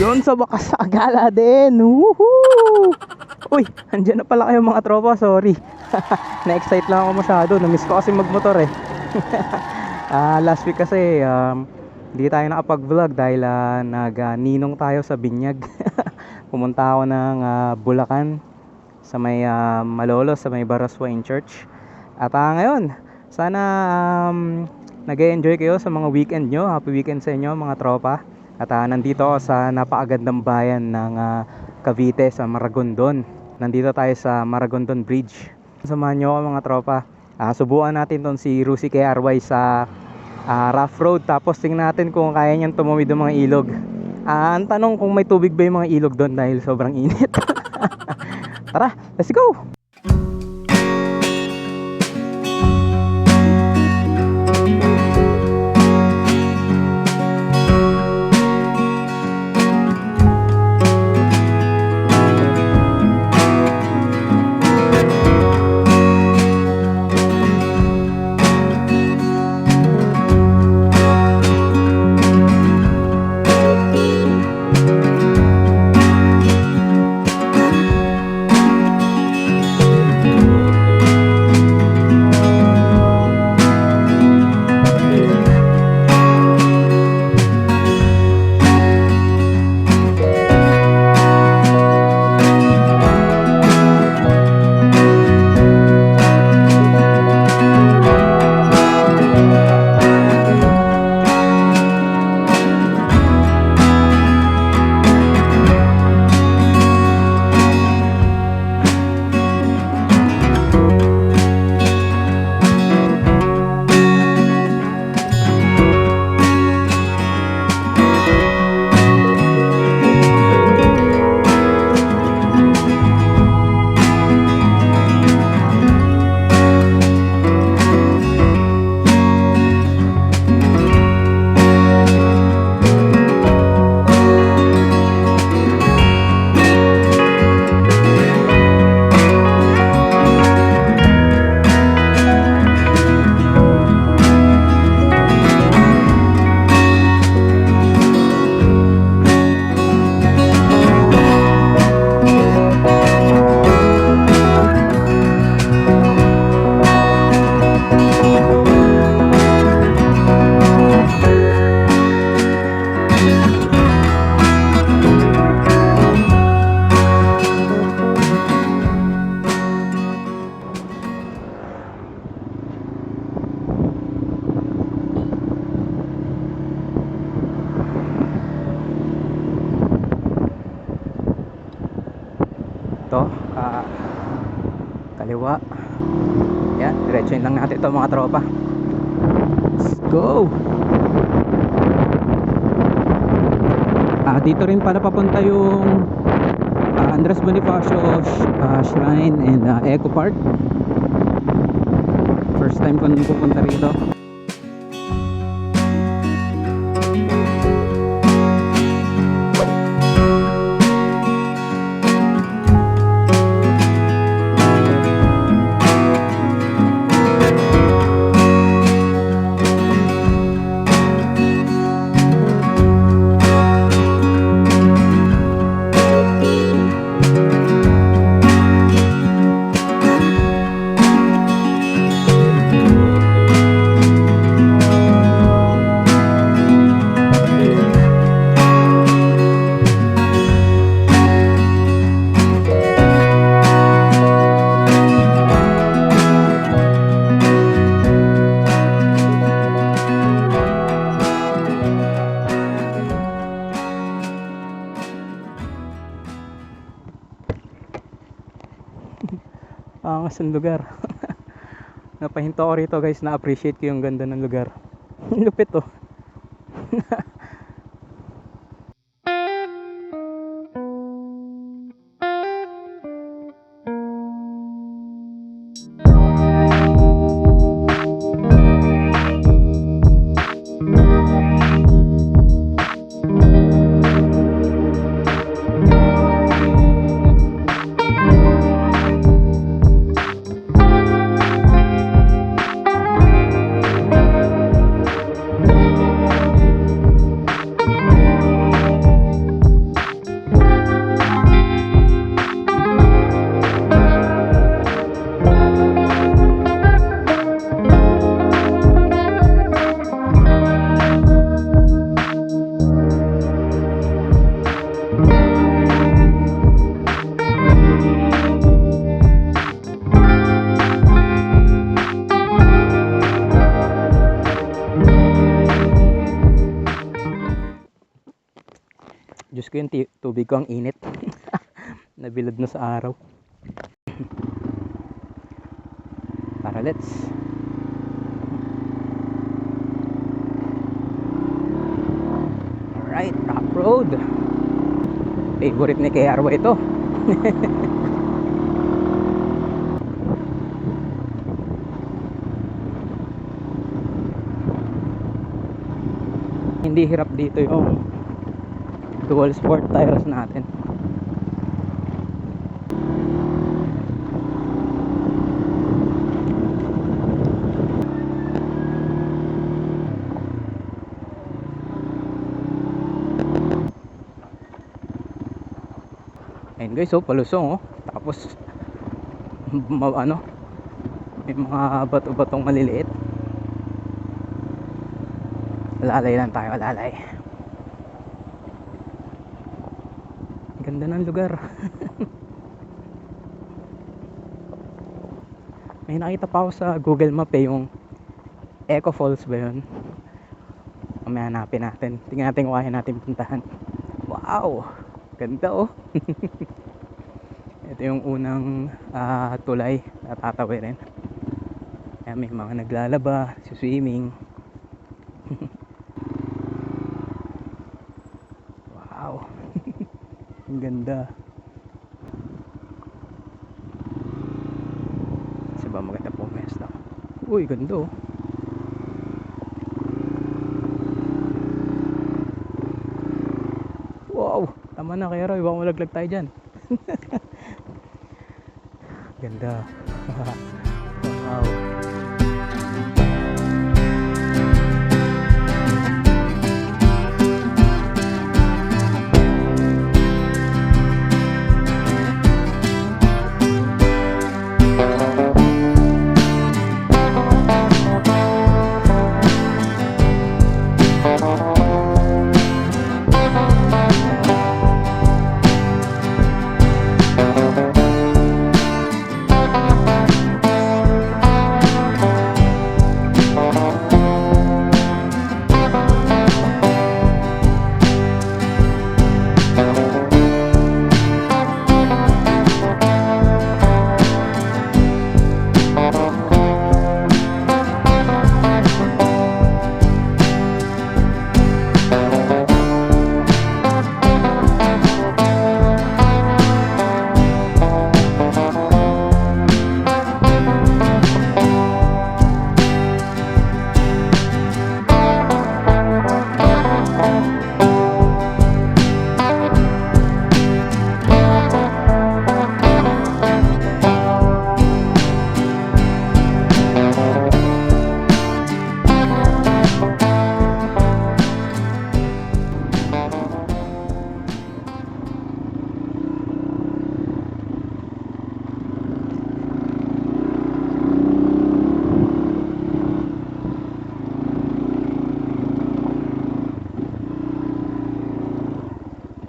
Yun, sa wakas gala din. Woohoo! Uy, andyan na pala kayo mga tropa, sorry. Na-excite lang ako masyado, na-miss ko kasi magmotor eh. Last week kasi hindi tayo nakapag-vlog dahil nag-ninong tayo sa binyag. Pumunta ako ng Bulacan sa may Malolos, sa may Baraswain Church. At ngayon, sana nag-enjoy kayo sa mga weekend nyo. Happy weekend sa inyo mga tropa. At nandito ako sa napakagandang bayan ng Cavite sa Maragondon. Nandito tayo sa Maragondon Bridge. Samahan nyo ako mga tropa. Subukan natin ton si Rusi KRY sa rough road. Tapos tingnan natin kung kaya niyang tumawid ng mga ilog. Ang tanong kung may tubig ba yung mga ilog doon dahil sobrang init. Tara, let's go! Ito, kaliwa. Yan, diretsuin lang natin ito mga tropa. Let's go! Dito rin pala papunta yung Andres Bonifacio Shrine and Eco Park. First time ko nung pupunta rito. Angas ang lugar. Napahinto ako rito guys, na-appreciate ko yung ganda ng lugar. Lupit oh. Diyos ko, yung tubig ko ang init. Nabilad na sa araw. Tara, let's. Alright, rock road. Favorite ni KRW ito. Hindi hirap dito yung dual sport tires natin. Ayun guys, oh, palusong oh. Tapos ano, may mga bato-batong maliliit. Lalay lang tayo, lalay. Ganda ng lugar. May nakita pa ako sa Google Map yung Eco Falls ba yun? Mamaya hanapin natin. Tingnan natin kung kaya natin puntahan. Wow! Ganda oh. Ito yung unang tulay na tatawirin. Kaya may mga naglalaba, swimming. Wow! Ang ganda. Kasi ba maganda po mesta. Uy, ganda oh. Wow! Tama na kaya Roy, baka malaglag tayo dyan. Ganda. Wow.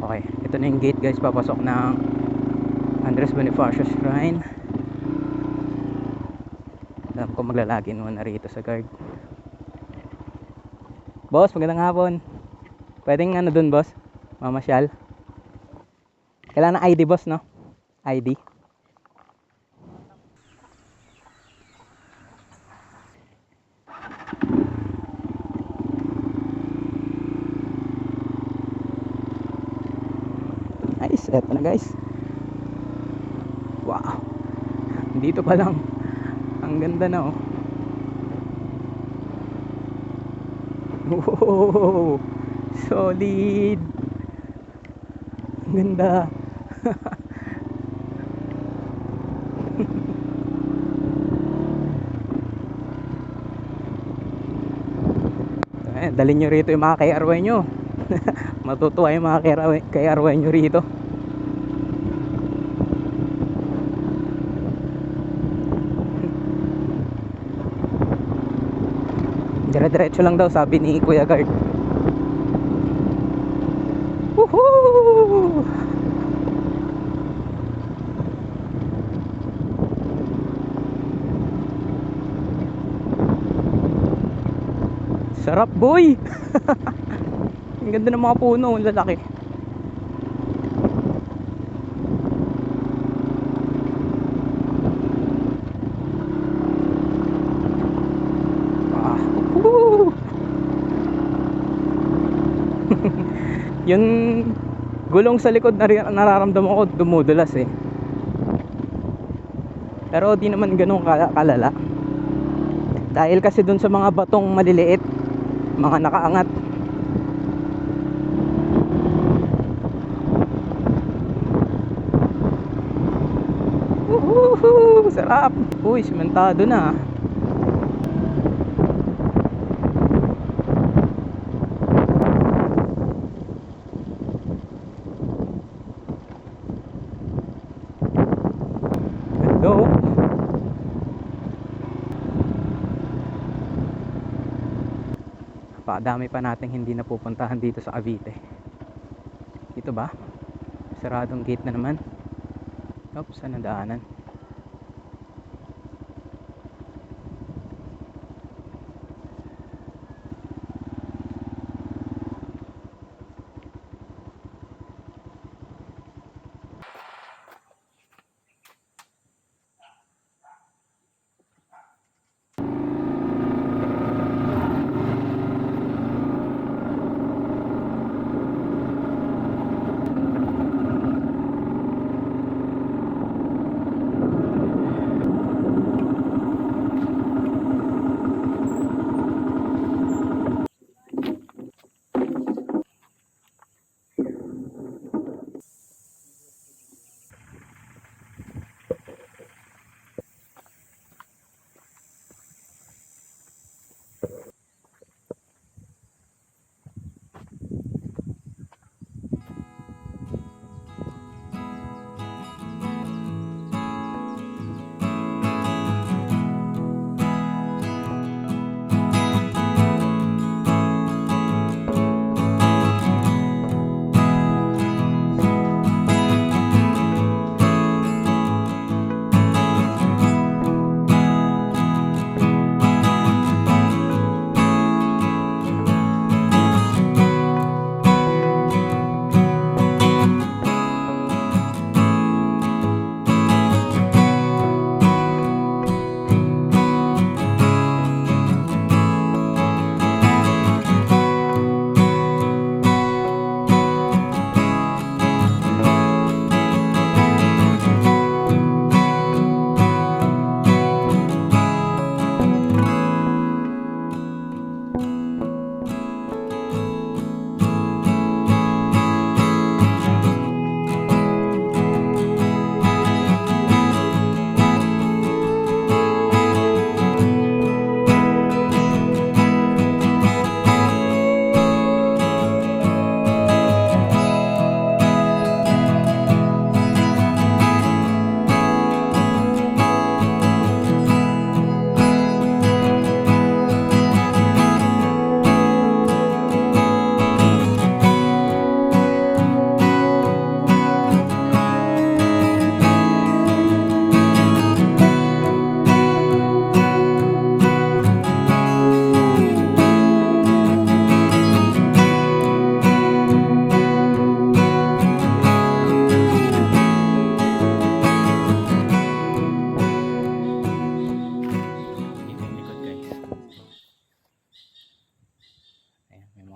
Okay, ito na yung gate guys, papasok ng Andres Bonifacio Shrine. Alam ko maglalagin muna rito sa guard. Boss, magandang hapon. Pwedeng ano dun boss? Mamasyal. Kailangan ng ID boss no? ID. Nice, eto na guys. Wow. Dito pa lang. Ang ganda na oh. Wow. Solid. Ang ganda. Dalhin nyo rito yung mga KRW nyo. Matutuwa yung mga KRW nyo rito. Dire-diretso lang daw sabi ni Kuya Guard. Woohoo! Sarap boy. Ang ganda ng mga puno, ang lalaki. Yung gulong sa likod nararamdaman ko dumudulas eh. Pero di naman ganun kalala. Dahil kasi dun sa mga batong maliliit, mga nakaangat. Woohoo! Sarap! Uy, simentado na. Hello? Dami pa nating hindi napupuntahan dito sa Cavite. Ito ba? Saradong gate na naman. Oops, saan ang daanan?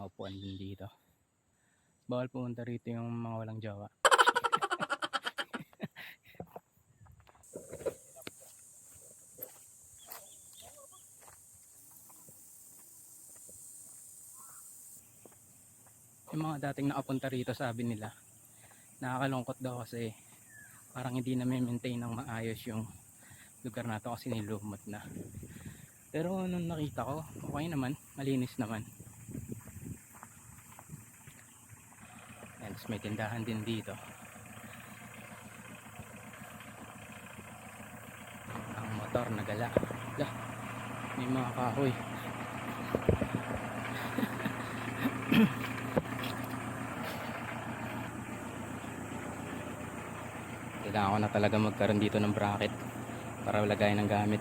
Upuan din dito. Bawal pumunta rito yung mga walang jowa. Yung mga dating nakapunta rito, sabi nila nakakalungkot daw kasi parang hindi na maintain ng maayos yung lugar nato kasi nilumot na. Pero nung nakita ko, okay naman, malinis naman. And may tindahan din dito. Ang motor nagala. Lah, may mga kahoy. Kailangan ko na talaga magkaroon dito ng bracket para lagay ng gamit.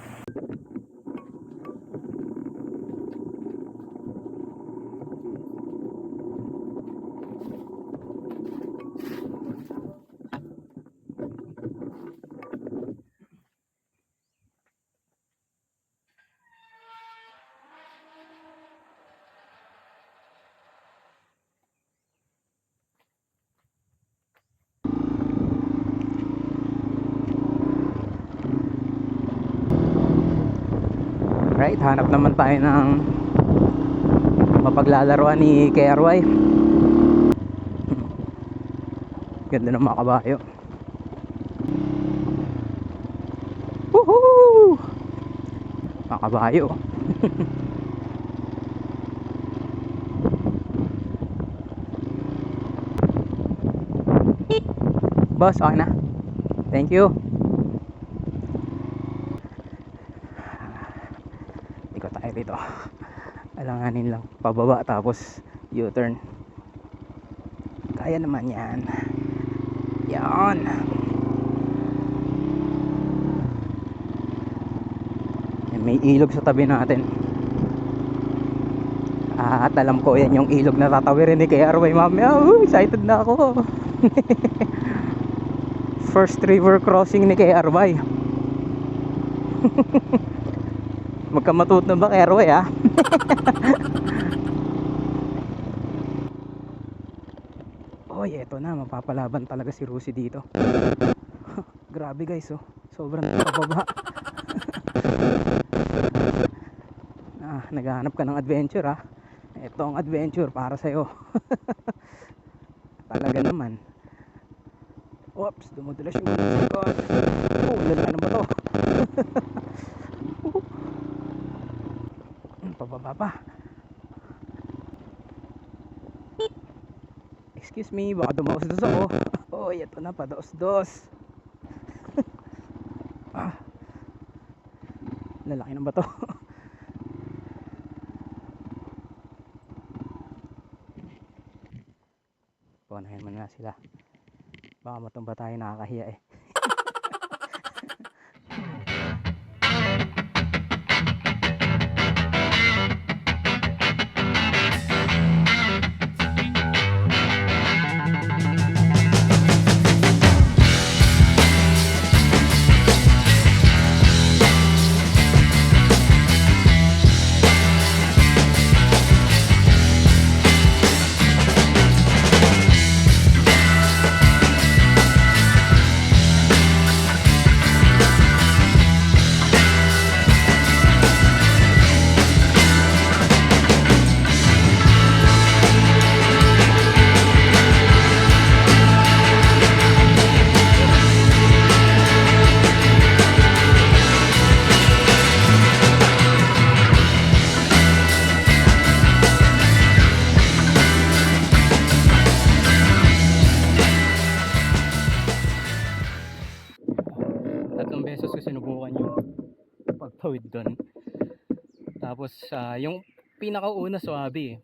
Alright, hanap naman tayo ng mapaglalaroan ni KRY. Ganda ng mga kabayo. Woohoo! Mga kabayo. Boss, okay na. Thank you. Ikot tayo dito. Alanganin lang. Pababa tapos U-turn. Kaya naman yan. Yan. May ilog sa tabi natin. At alam ko yan yung ilog na tatawirin ni KRY mamaya. Excited na ako. First river crossing ni KRY. Magkamatut na ba KRY ha? Oy, eto na, mapapalaban talaga si Rusi dito. Grabe guys, oh. Sobrang pababa. Naghahanap ka ng adventure ha. Ito ang adventure para sa'yo. Talaga naman. Oops, dumudulas yung likod. Lalaki na ba to? Pababa pa. Excuse me, baka dumaos-dos ako. Oy, ito na, padaos-dos. Lalaki na ba to? Punahin mo na sila. Baka matumba tayo, nakakahiya eh. Tatlong beses ko sinubukan yung pagtawid doon. Tapos yung pinakauna swabe eh.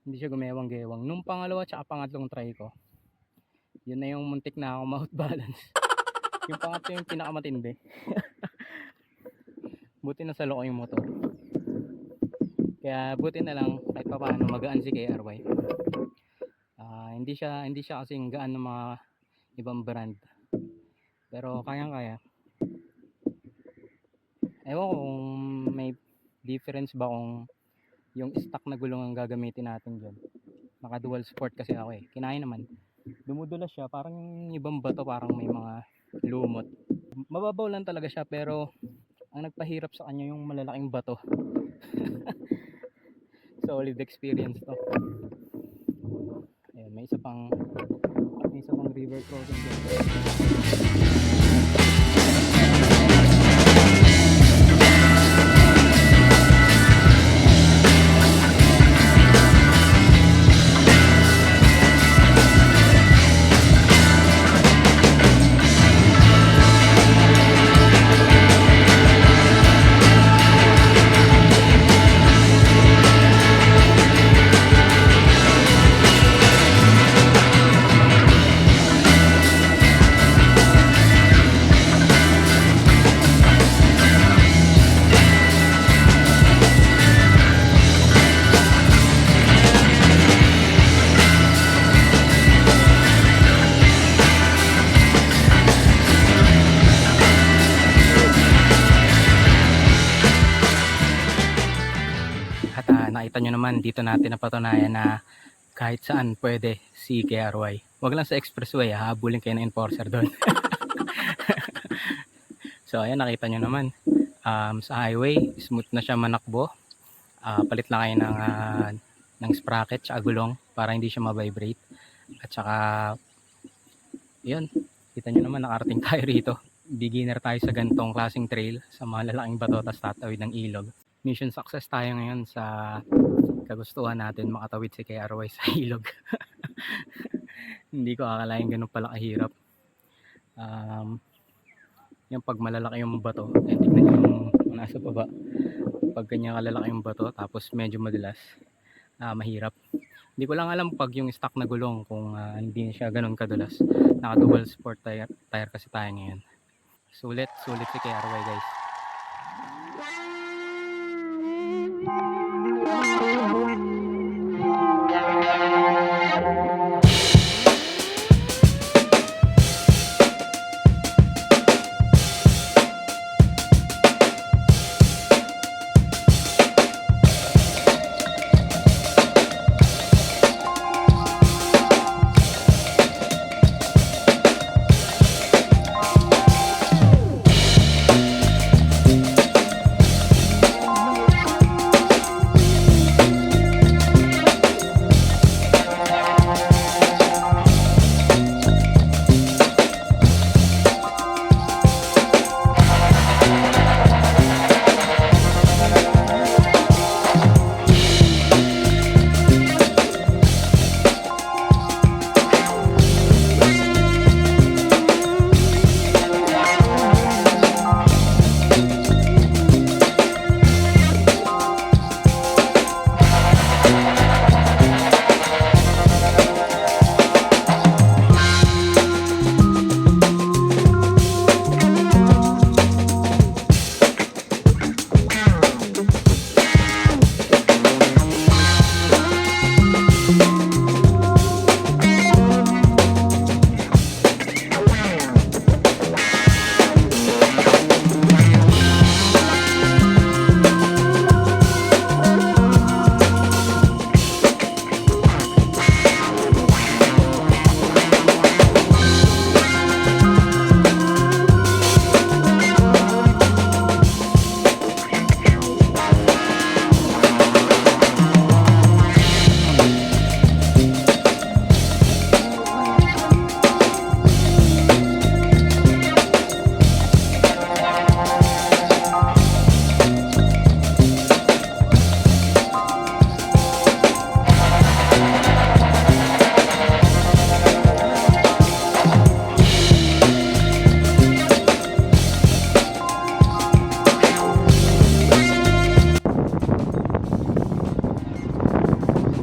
Hindi siya gumewang-gewang. Nung pangalawa tsaka pangatlong try ko, yun na yung muntik na ako ma-out balance. Yung pangatlo yung pinakamatindi. Buti na sa loko yung motor. Kaya buti na lang kahit pa paano magaan si KRY. Hindi siya kasing gaan ng mga ibang brand. Pero kayang-kaya. Ewan ko kung may difference ba kung yung stock na gulong ang gagamitin natin dyan. Naka dual sport kasi ako eh. Kinaya naman. Dumudulas siya. Parang yung ibang bato parang may mga lumot. Mababaw lang talaga siya pero ang nagpahirap sa kanya yung malalaking bato. Solid experience to. Ayan, may isa pang river crossing dyan. Nakita nyo naman dito natin napatunayan na kahit saan pwede si KRY. Wag lang sa expressway, habulin kayo ng enforcer doon. So ayan, nakita nyo naman. Sa highway, smooth na siya manakbo. Palit lang kayo ng sprocket at gulong para hindi siya ma-vibrate. At saka, yun, kita nyo naman nakarating tayo rito. Beginner tayo sa gantong klaseng trail sa mga lalaking bato tas tatawid ng ilog. Mission success tayo ngayon sa kagustuhan natin makatawid si KRY sa ilog. Hindi ko akalain ganun pala kahirap. Yung pag malalaki yung bato, tignan nyo yung nasa baba. Pag ganyan kalalaki yung bato tapos medyo madulas, mahirap. Hindi ko lang alam pag yung stock na gulong kung hindi siya ganun kadulas. Naka dual sport tire kasi tayo ngayon. Sulit si KRY guys.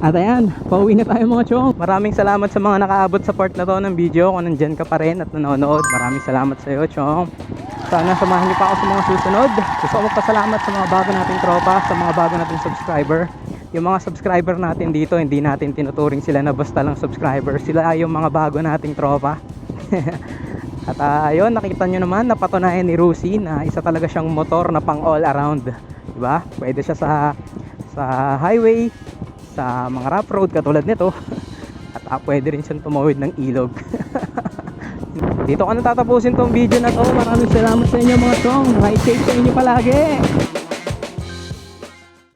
At ayan, pauwi na tayo mga chong. Maraming salamat sa mga nakaabot sa part na to ng video. Kung nandyan ka pa rin at nanonood, maraming salamat sa iyo chong. Sana samahan niyo pa ako sa mga susunod. Gusto ko magpasalamat sa mga bago nating tropa, sa mga bago nating subscriber. Yung mga subscriber natin dito, hindi natin tinuturing sila na basta lang subscriber. Sila yung mga bago nating tropa. At ayun, nakita nyo naman, napatunayan ni Rusi na isa talaga siyang motor na pang all around. Diba? Pwede siya sa highway, sa mga rough road katulad nito. At pwede rin siyang tumawid ng ilog. Dito ko na tatapusin tong video na to. Maraming salamat sa inyo mga chong. Ride safe sa inyo palagi.